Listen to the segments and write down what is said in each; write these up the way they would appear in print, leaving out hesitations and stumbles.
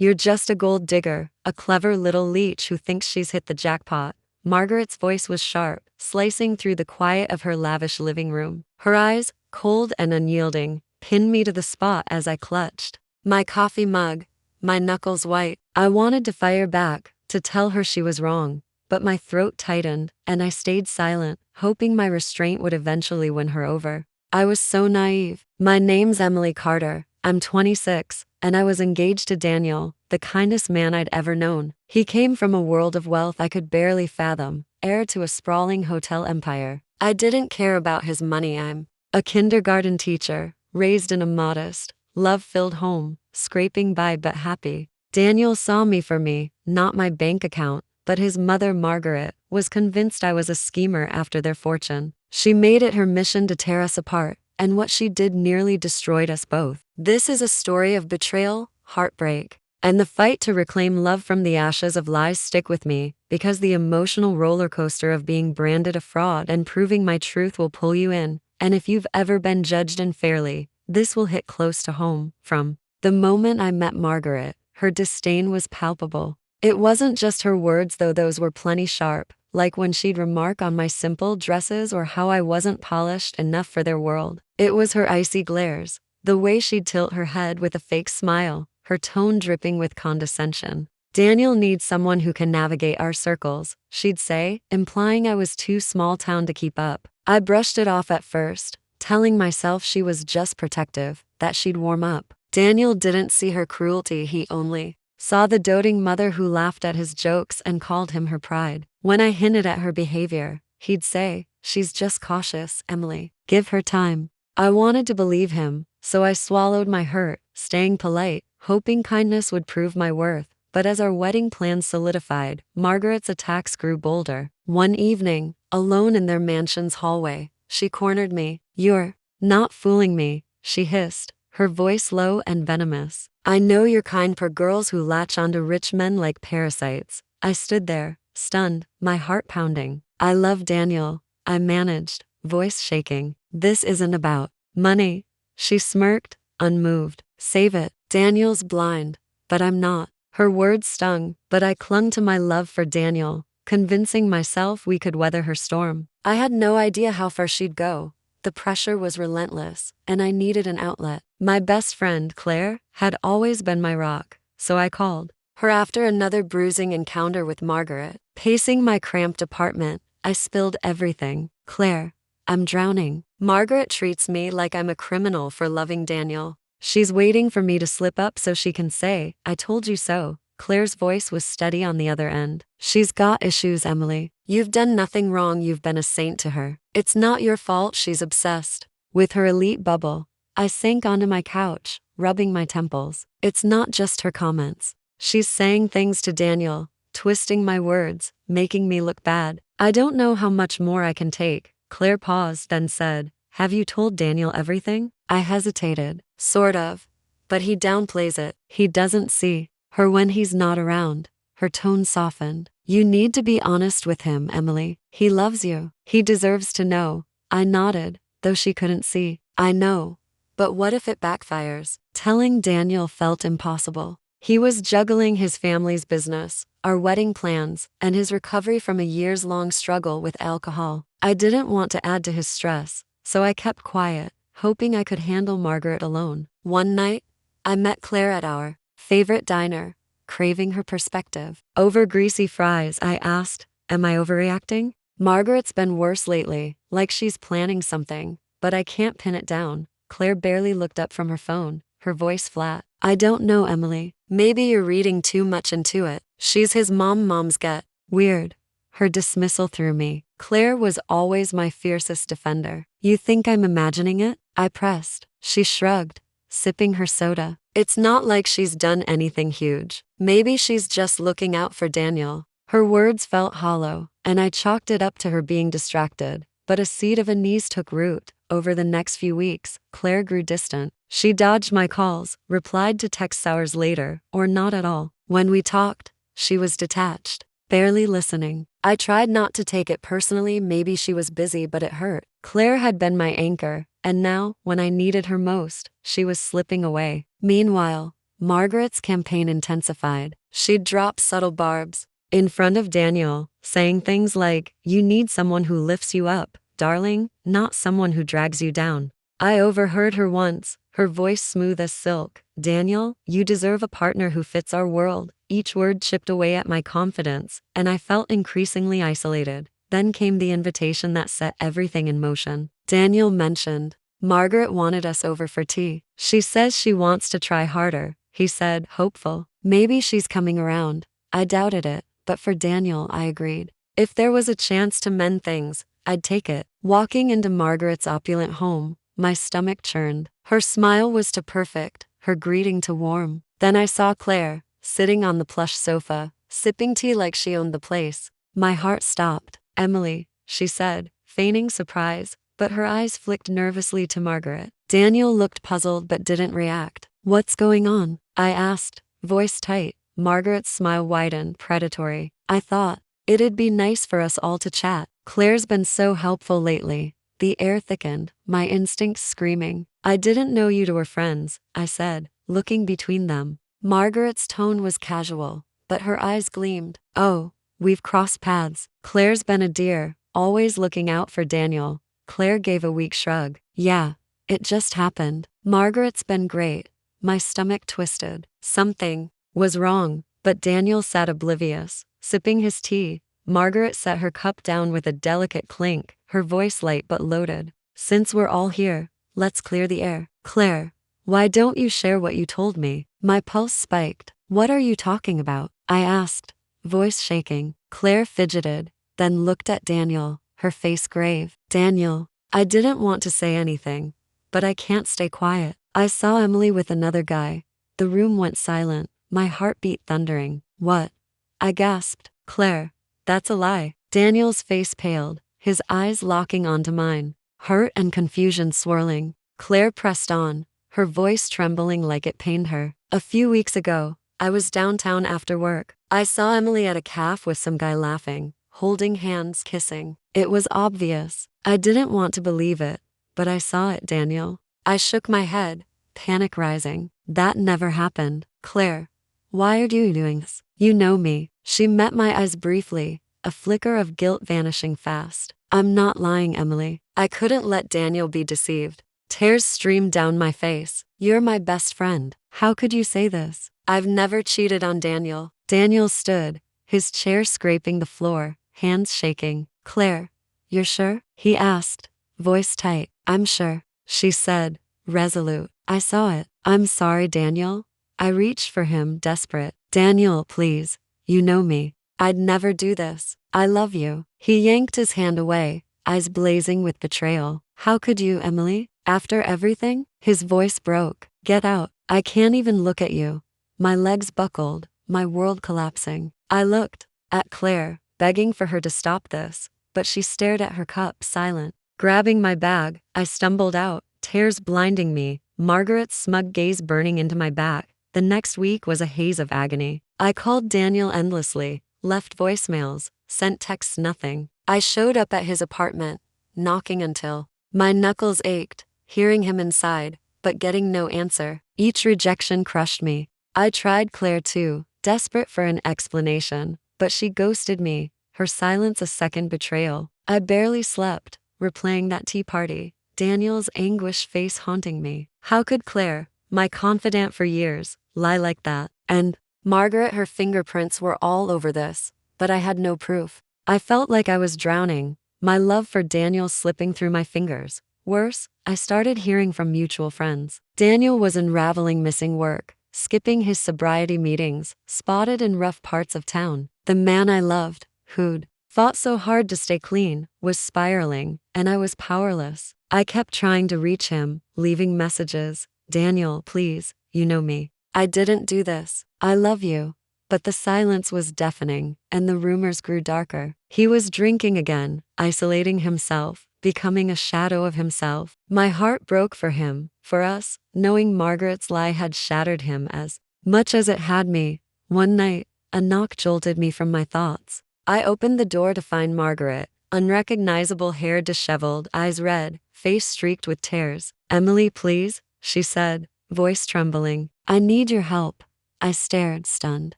You're just a gold digger, a clever little leech who thinks she's hit the jackpot. Margaret's voice was sharp, slicing through the quiet of her lavish living room. Her eyes, cold and unyielding, pinned me to the spot as I clutched my coffee mug, my knuckles white. I wanted to fire back, to tell her she was wrong, but my throat tightened, and I stayed silent, hoping my restraint would eventually win her over. I was so naive. My name's Emily Carter. I'm 26, and I was engaged to Daniel, the kindest man I'd ever known. He came from a world of wealth I could barely fathom, heir to a sprawling hotel empire. I didn't care about his money. I'm a kindergarten teacher, raised in a modest, love-filled home, scraping by but happy. Daniel saw me for me, not my bank account, but his mother, Margaret, was convinced I was a schemer after their fortune. She made it her mission to tear us apart, and what she did nearly destroyed us both. This is a story of betrayal, heartbreak, and the fight to reclaim love from the ashes of lies. Stick with me, because the emotional roller coaster of being branded a fraud and proving my truth will pull you in. And if you've ever been judged unfairly, this will hit close to home. From the moment I met Margaret, her disdain was palpable. It wasn't just her words, though those were plenty sharp, like when she'd remark on my simple dresses or how I wasn't polished enough for their world. It was her icy glares, the way she'd tilt her head with a fake smile, her tone dripping with condescension. Daniel needs someone who can navigate our circles, she'd say, implying I was too small town to keep up. I brushed it off at first, telling myself she was just protective, that she'd warm up. Daniel didn't see her cruelty, he only saw the doting mother who laughed at his jokes and called him her pride. When I hinted at her behavior, he'd say, "She's just cautious, Emily. Give her time." I wanted to believe him, so I swallowed my hurt, staying polite, hoping kindness would prove my worth. But as our wedding plans solidified, Margaret's attacks grew bolder. One evening, alone in their mansion's hallway, she cornered me. "You're not fooling me," she hissed, her voice low and venomous. "I know you're kind for girls who latch onto rich men like parasites." I stood there, stunned, my heart pounding. "I love Daniel," I managed, voice shaking. "This isn't about money." She smirked, unmoved. "Save it. Daniel's blind, but I'm not." Her words stung, but I clung to my love for Daniel, convincing myself we could weather her storm. I had no idea how far she'd go. The pressure was relentless, and I needed an outlet. My best friend, Claire, had always been my rock, so I called her after another bruising encounter with Margaret. Pacing my cramped apartment, I spilled everything. "Claire, I'm drowning. Margaret treats me like I'm a criminal for loving Daniel. She's waiting for me to slip up so she can say, 'I told you so.'" Claire's voice was steady on the other end. "She's got issues, Emily. You've done nothing wrong. You've been a saint to her. It's not your fault she's obsessed with her elite bubble." I sank onto my couch, rubbing my temples. "It's not just her comments. She's saying things to Daniel, twisting my words, making me look bad. I don't know how much more I can take." Claire paused, then said, "Have you told Daniel everything?" I hesitated. "Sort of. But he downplays it. He doesn't see her when he's not around." Her tone softened. "You need to be honest with him, Emily. He loves you. He deserves to know." I nodded, though she couldn't see. "I know. But what if it backfires?" Telling Daniel felt impossible. He was juggling his family's business, our wedding plans, and his recovery from a years-long struggle with alcohol. I didn't want to add to his stress, so I kept quiet, hoping I could handle Margaret alone. One night, I met Claire at our favorite diner, craving her perspective. Over greasy fries, I asked, "Am I overreacting?" "Margaret's been worse lately, like she's planning something, but I can't pin it down." Claire barely looked up from her phone, her voice flat. "I don't know, Emily. Maybe you're reading too much into it. She's his mom. Moms get weird." Her dismissal threw me. Claire was always my fiercest defender. "You think I'm imagining it?" I pressed. She shrugged, sipping her soda. "It's not like she's done anything huge. Maybe she's just looking out for Daniel." Her words felt hollow, and I chalked it up to her being distracted. But a seed of unease took root. Over the next few weeks, Claire grew distant. She dodged my calls, replied to texts hours later, or not at all. When we talked, she was detached, barely listening. I tried not to take it personally. Maybe she was busy, but it hurt. Claire had been my anchor, and now, when I needed her most, she was slipping away. Meanwhile, Margaret's campaign intensified. She'd drop subtle barbs in front of Daniel, saying things like, "You need someone who lifts you up, darling, not someone who drags you down." I overheard her once, her voice smooth as silk. "Daniel, you deserve a partner who fits our world." Each word chipped away at my confidence, and I felt increasingly isolated. Then came the invitation that set everything in motion. Daniel mentioned Margaret wanted us over for tea. "She says she wants to try harder," he said, hopeful. "Maybe she's coming around." I doubted it, but for Daniel, I agreed. If there was a chance to mend things, I'd take it. Walking into Margaret's opulent home, my stomach churned. Her smile was too perfect, her greeting too warm. Then I saw Claire, sitting on the plush sofa, sipping tea like she owned the place. My heart stopped. "Emily," she said, feigning surprise, but her eyes flicked nervously to Margaret. Daniel looked puzzled but didn't react. "What's going on?" I asked, voice tight. Margaret's smile widened, predatory. "I thought it'd be nice for us all to chat. Claire's been so helpful lately." The air thickened, my instincts screaming. "I didn't know you two were friends," I said, looking between them. Margaret's tone was casual, but her eyes gleamed. "Oh, we've crossed paths. Claire's been a dear, always looking out for Daniel." Claire gave a weak shrug. "Yeah, it just happened." "Margaret's been great." My stomach twisted. Something was wrong, but Daniel sat oblivious, sipping his tea. Margaret set her cup down with a delicate clink, her voice light but loaded. "Since we're all here, let's clear the air." "Claire, why don't you share what you told me?" My pulse spiked. "What are you talking about?" I asked, voice shaking. Claire fidgeted, then looked at Daniel, her face grave. "Daniel, I didn't want to say anything, but I can't stay quiet. I saw Emily with another guy." The room went silent, my heartbeat thundering. "What?" I gasped. "Claire, that's a lie." Daniel's face paled, his eyes locking onto mine, hurt and confusion swirling. Claire pressed on, her voice trembling like it pained her. "A few weeks ago, I was downtown after work. I saw Emily at a cafe with some guy laughing, holding hands, kissing. It was obvious. I didn't want to believe it, but I saw it, Daniel." I shook my head, panic rising. "That never happened." "Claire, why are you doing this? You know me." She met my eyes briefly, a flicker of guilt vanishing fast. "I'm not lying, Emily." I couldn't let Daniel be deceived. Tears streamed down my face. "You're my best friend. How could you say this?" "I've never cheated on Daniel." Daniel stood, his chair scraping the floor, hands shaking. "Claire, you're sure?" he asked, voice tight. "I'm sure," she said, resolute. "I saw it." "I'm sorry, Daniel." I reached for him, desperate. "Daniel, please. You know me. I'd never do this. I love you." He yanked his hand away, eyes blazing with betrayal. "How could you, Emily? After everything?" His voice broke. "Get out. I can't even look at you." My legs buckled, my world collapsing. I looked at Claire, begging for her to stop this, but she stared at her cup, silent. Grabbing my bag, I stumbled out, tears blinding me, Margaret's smug gaze burning into my back. The next week was a haze of agony. I called Daniel endlessly, left voicemails, sent texts, nothing. I showed up at his apartment, knocking until my knuckles ached, hearing him inside, but getting no answer. Each rejection crushed me. I tried Claire too, desperate for an explanation, but she ghosted me, her silence a second betrayal. I barely slept, replaying that tea party, Daniel's anguished face haunting me. How could Claire, my confidant for years, lie like that? And Margaret, her fingerprints were all over this, but I had no proof. I felt like I was drowning, my love for Daniel slipping through my fingers. Worse, I started hearing from mutual friends. Daniel was unraveling missing work, skipping his sobriety meetings, spotted in rough parts of town. The man I loved, who'd fought so hard to stay clean, was spiraling, and I was powerless. I kept trying to reach him, leaving messages. "Daniel, please, you know me. I didn't do this. I love you." But the silence was deafening, and the rumors grew darker. He was drinking again, isolating himself, becoming a shadow of himself. My heart broke for him, for us, knowing Margaret's lie had shattered him as much as it had me. One night, a knock jolted me from my thoughts. I opened the door to find Margaret, unrecognizable hair disheveled, eyes red, face streaked with tears. "Emily, please," she said, voice trembling. I need your help. I stared, stunned.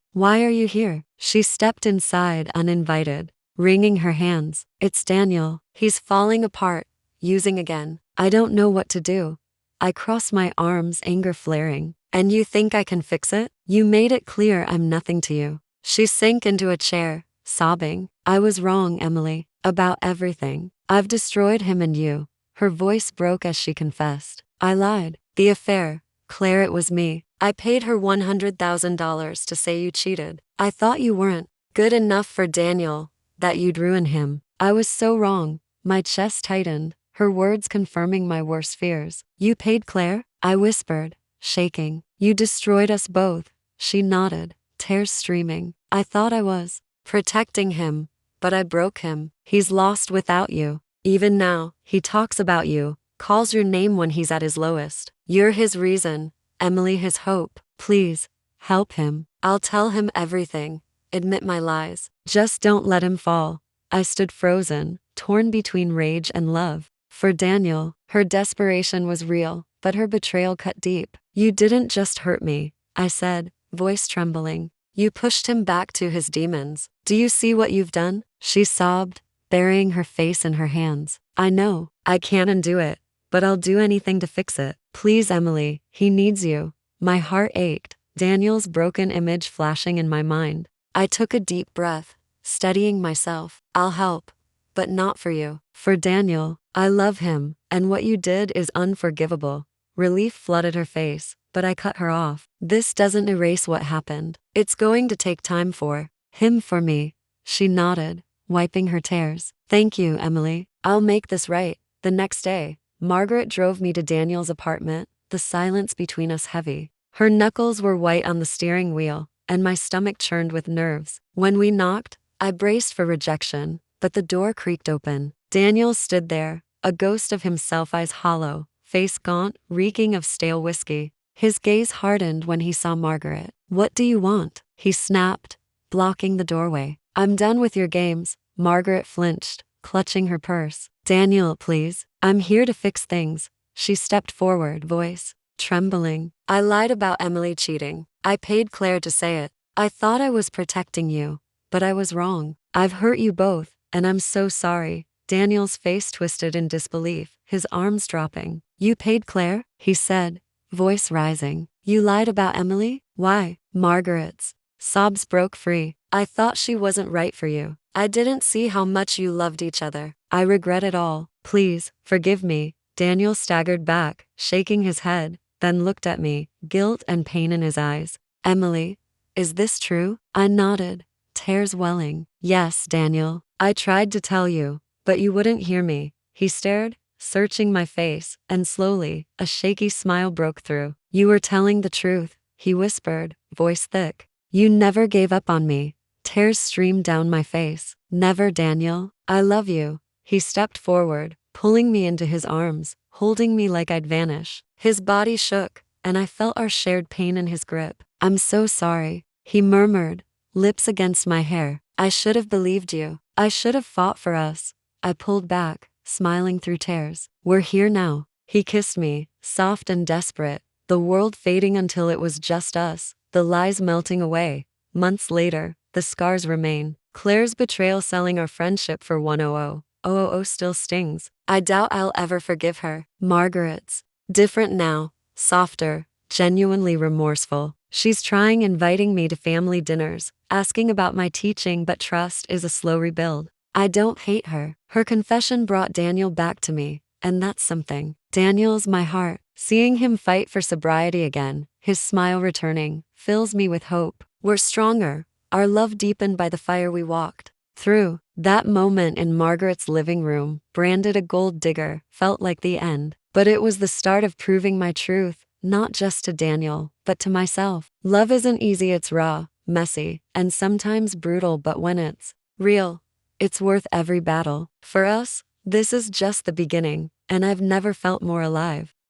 Why are you here? She stepped inside uninvited, wringing her hands. It's Daniel. He's falling apart. Using again. I don't know what to do. I cross my arms, anger flaring. And you think I can fix it? You made it clear I'm nothing to you. She sank into a chair, sobbing. I was wrong, Emily. About everything. I've destroyed him and you. Her voice broke as she confessed. I lied. The affair. Claire, it was me. I paid her $100,000 to say you cheated. I thought you weren't good enough for Daniel, that you'd ruin him. I was so wrong. My chest tightened, her words confirming my worst fears. You paid Claire? I whispered, shaking. You destroyed us both. She nodded, tears streaming. I thought I was protecting him, but I broke him. He's lost without you. Even now, he talks about you, calls your name when he's at his lowest. You're his reason, Emily, his hope. Please, help him. I'll tell him everything. Admit my lies. Just don't let him fall. I stood frozen, torn between rage and love. For Daniel, her desperation was real, but her betrayal cut deep. You didn't just hurt me, I said, voice trembling. You pushed him back to his demons. Do you see what you've done? She sobbed, burying her face in her hands. I know, I can't undo it, but I'll do anything to fix it. Please, Emily, he needs you. My heart ached, Daniel's broken image flashing in my mind. I took a deep breath, steadying myself. I'll help, but not for you. For Daniel, I love him, and what you did is unforgivable. Relief flooded her face, but I cut her off. This doesn't erase what happened. It's going to take time for him, for me. She nodded, wiping her tears. Thank you, Emily. I'll make this right. The next day, Margaret drove me to Daniel's apartment, the silence between us heavy. Her knuckles were white on the steering wheel, and my stomach churned with nerves. When we knocked, I braced for rejection, but the door creaked open. Daniel stood there, a ghost of himself, eyes hollow, face gaunt, reeking of stale whiskey. His gaze hardened when he saw Margaret. What do you want? He snapped, blocking the doorway. I'm done with your games. Margaret flinched, clutching her purse. Daniel, please. I'm here to fix things. She stepped forward, voice trembling. I lied about Emily cheating. I paid Claire to say it. I thought I was protecting you, but I was wrong. I've hurt you both, and I'm so sorry. Daniel's face twisted in disbelief, his arms dropping. You paid Claire? He said, voice rising. You lied about Emily? Why? Margaret's sobs broke free. I thought she wasn't right for you. I didn't see how much you loved each other. I regret it all. Please, forgive me. Daniel staggered back, shaking his head, then looked at me, guilt and pain in his eyes. Emily, is this true? I nodded, tears welling. Yes, Daniel. I tried to tell you, but you wouldn't hear me. He stared, searching my face, and slowly, a shaky smile broke through. You were telling the truth, he whispered, voice thick. You never gave up on me. Tears streamed down my face. Never, Daniel. I love you. He stepped forward, pulling me into his arms, holding me like I'd vanish. His body shook, and I felt our shared pain in his grip. I'm so sorry, he murmured, lips against my hair. I should have believed you. I should have fought for us. I pulled back, smiling through tears. We're here now. He kissed me, soft and desperate, the world fading until it was just us, the lies melting away. Months later, the scars remain. Claire's betrayal selling our friendship for 100,000 still stings. I doubt I'll ever forgive her. Margaret's different now, softer, genuinely remorseful. She's trying inviting me to family dinners, asking about my teaching, but trust is a slow rebuild. I don't hate her. Her confession brought Daniel back to me, and that's something. Daniel's my heart. Seeing him fight for sobriety again, his smile returning, fills me with hope. We're stronger, our love deepened by the fire we walked through. That moment in Margaret's living room, branded a gold digger, felt like the end. But it was the start of proving my truth, not just to Daniel, but to myself. Love isn't easy, it's raw, messy, and sometimes brutal, but when it's real, it's worth every battle. For us, this is just the beginning, and I've never felt more alive.